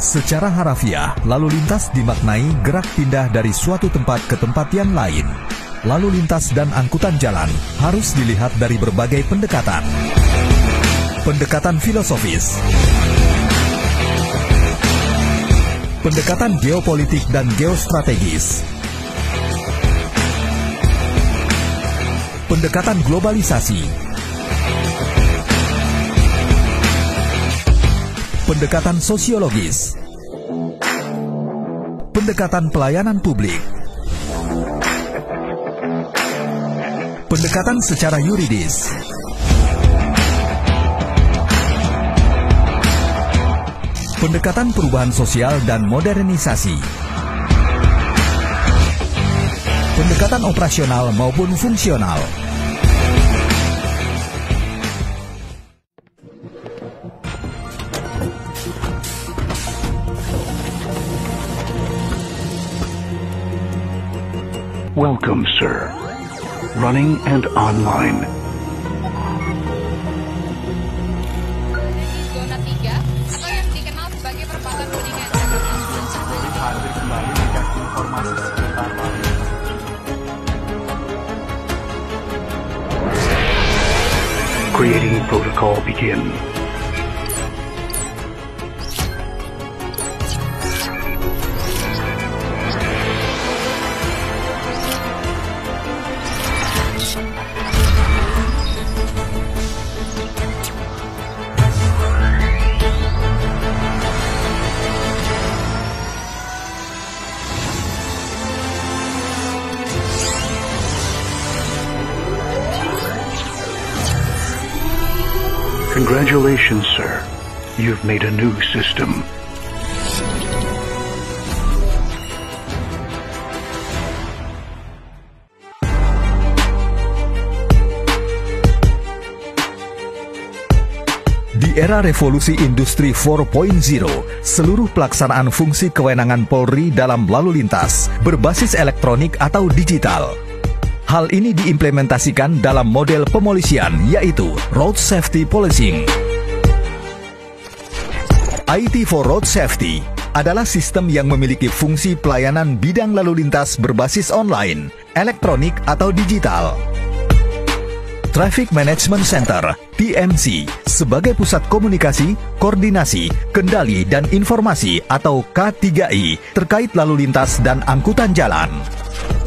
Secara harafiah, lalu lintas dimaknai gerak pindah dari suatu tempat ke tempat yang lain. Lalu lintas dan angkutan jalan harus dilihat dari berbagai pendekatan. Pendekatan filosofis, pendekatan geopolitik dan geostrategis, pendekatan globalisasi, pendekatan sosiologis, pendekatan pelayanan publik, pendekatan secara yuridis, pendekatan perubahan sosial dan modernisasi, pendekatan operasional maupun fungsional. Welcome, sir. Running and online. Zona 3 atau yang dikenal sebagai perempatan Kuningan. Hadir kembali dengan informasi seputar lalu. Creating protocol begin. Congratulations, sir. You've made a new system. Di era revolusi industri 4.0, seluruh pelaksanaan fungsi kewenangan Polri dalam lalu lintas berbasis elektronik atau digital. Hal ini diimplementasikan dalam model pemolisian, yaitu Road Safety Policing. IT for Road Safety adalah sistem yang memiliki fungsi pelayanan bidang lalu lintas berbasis online, elektronik atau digital. Traffic Management Center, TMC, sebagai pusat komunikasi, koordinasi, kendali, dan informasi atau K3I terkait lalu lintas dan angkutan jalan.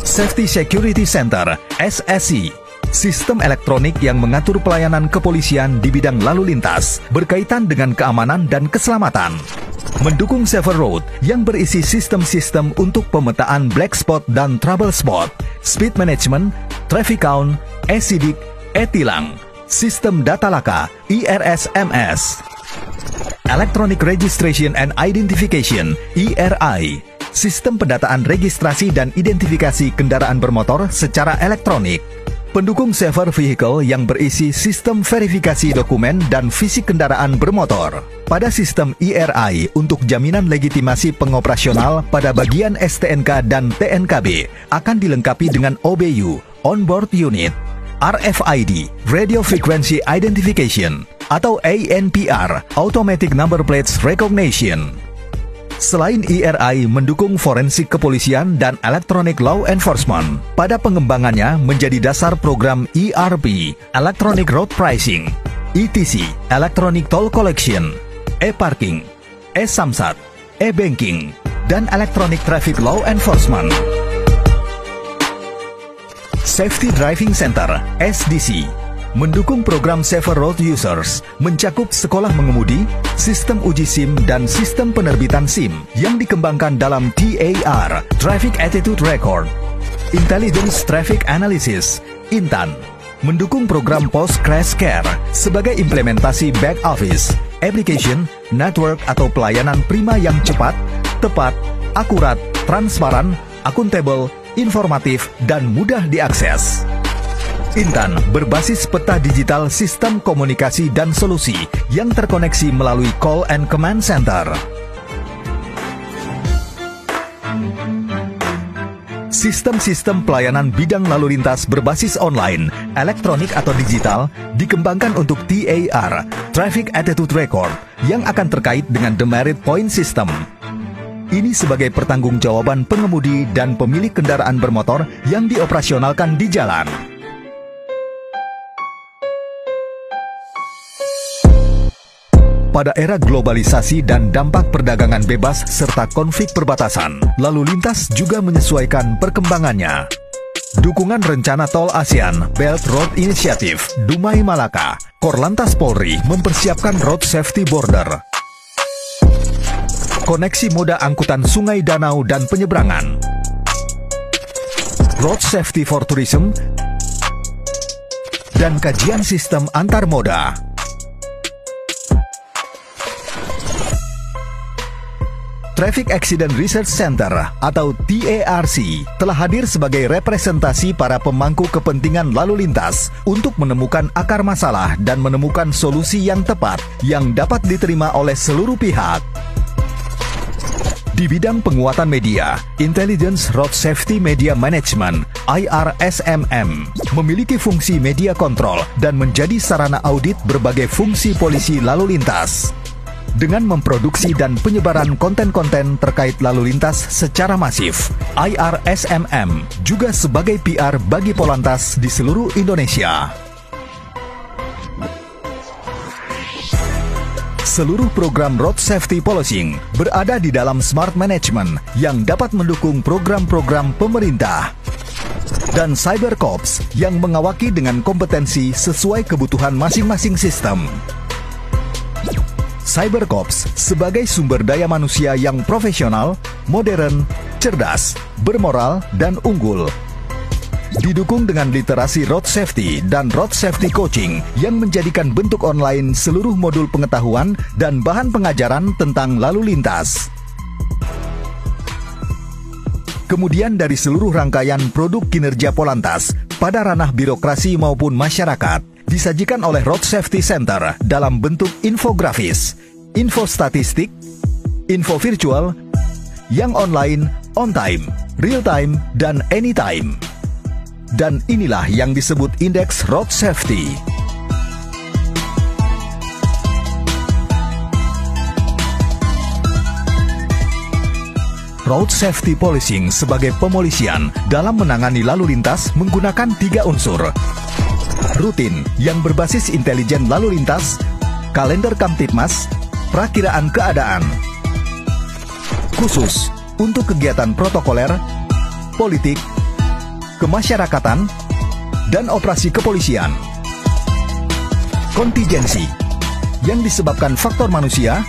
Safety Security Center, SSC, sistem elektronik yang mengatur pelayanan kepolisian di bidang lalu lintas berkaitan dengan keamanan dan keselamatan. Mendukung Safer Road yang berisi sistem-sistem untuk pemetaan black spot dan trouble spot, speed management, traffic count, e-sidik, e-tilang, sistem data laka, IRSMS, Electronic Registration and Identification, ERI, sistem pendataan registrasi dan identifikasi kendaraan bermotor secara elektronik. Pendukung Safer Vehicle yang berisi sistem verifikasi dokumen dan fisik kendaraan bermotor. Pada sistem ERI untuk jaminan legitimasi pengoperasional pada bagian STNK dan TNKB akan dilengkapi dengan OBU, Onboard Unit, RFID, Radio Frequency Identification, atau ANPR, Automatic Number Plates Recognition. Selain ERI mendukung forensik kepolisian dan electronic law enforcement, pada pengembangannya menjadi dasar program ERP, Electronic Road Pricing, ETC, Electronic Toll Collection, e-parking, e-samsat, e-banking, dan Electronic Traffic Law Enforcement. Safety Driving Center, SDC, mendukung program Safer Road Users, mencakup sekolah mengemudi, sistem uji SIM, dan sistem penerbitan SIM yang dikembangkan dalam TAR, Traffic Attitude Record. Intelligence Traffic Analysis, INTAN, mendukung program Post Crash Care sebagai implementasi back office, application, network atau pelayanan prima yang cepat, tepat, akurat, transparan, akuntabel, informatif, dan mudah diakses. Intan berbasis peta digital sistem komunikasi dan solusi yang terkoneksi melalui call and command center. Sistem-sistem pelayanan bidang lalu lintas berbasis online, elektronik atau digital dikembangkan untuk TAR, Traffic Attitude Record, yang akan terkait dengan Demerit Point System. Ini sebagai pertanggungjawaban pengemudi dan pemilik kendaraan bermotor yang dioperasionalkan di jalan. Pada era globalisasi dan dampak perdagangan bebas serta konflik perbatasan, lalu lintas juga menyesuaikan perkembangannya. Dukungan rencana tol ASEAN Belt Road Initiative, Dumai Malaka, Korlantas Polri mempersiapkan road safety border. Koneksi moda angkutan sungai, danau, dan penyeberangan. Road safety for tourism, dan kajian sistem antar moda. Traffic Accident Research Center atau TARC telah hadir sebagai representasi para pemangku kepentingan lalu lintas untuk menemukan akar masalah dan menemukan solusi yang tepat yang dapat diterima oleh seluruh pihak. Di bidang penguatan media, Intelligence Road Safety Media Management (IRSMM) memiliki fungsi media kontrol dan menjadi sarana audit berbagai fungsi polisi lalu lintas. Dengan memproduksi dan penyebaran konten-konten terkait lalu lintas secara masif, IRSMM juga sebagai PR bagi Polantas di seluruh Indonesia. Seluruh program Road Safety Policing berada di dalam Smart Management yang dapat mendukung program-program pemerintah. Dan Cyber Corps yang mengawaki dengan kompetensi sesuai kebutuhan masing-masing sistem. Cyber Corps sebagai sumber daya manusia yang profesional, modern, cerdas, bermoral, dan unggul. Didukung dengan literasi road safety dan road safety coaching yang menjadikan bentuk online seluruh modul pengetahuan dan bahan pengajaran tentang lalu lintas. Kemudian dari seluruh rangkaian produk kinerja Polantas pada ranah birokrasi maupun masyarakat, disajikan oleh Road Safety Center dalam bentuk infografis, info statistik, info virtual, yang online, on time, real time, dan anytime. Dan inilah yang disebut indeks Road Safety. Road Safety Policing sebagai pemolisian dalam menangani lalu lintas menggunakan 3 unsur. Rutin yang berbasis intelijen lalu lintas, kalender Kamtibmas, perakiraan keadaan. Khusus untuk kegiatan protokoler, politik, kemasyarakatan, dan operasi kepolisian. Kontingensi yang disebabkan faktor manusia,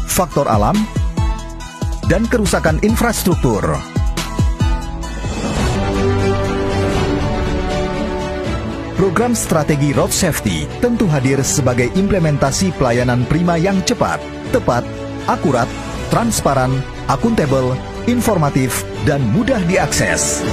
faktor alam, dan kerusakan infrastruktur. Program strategi Road Safety tentu hadir sebagai implementasi pelayanan prima yang cepat, tepat, akurat, transparan, akuntabel, informatif, dan mudah diakses.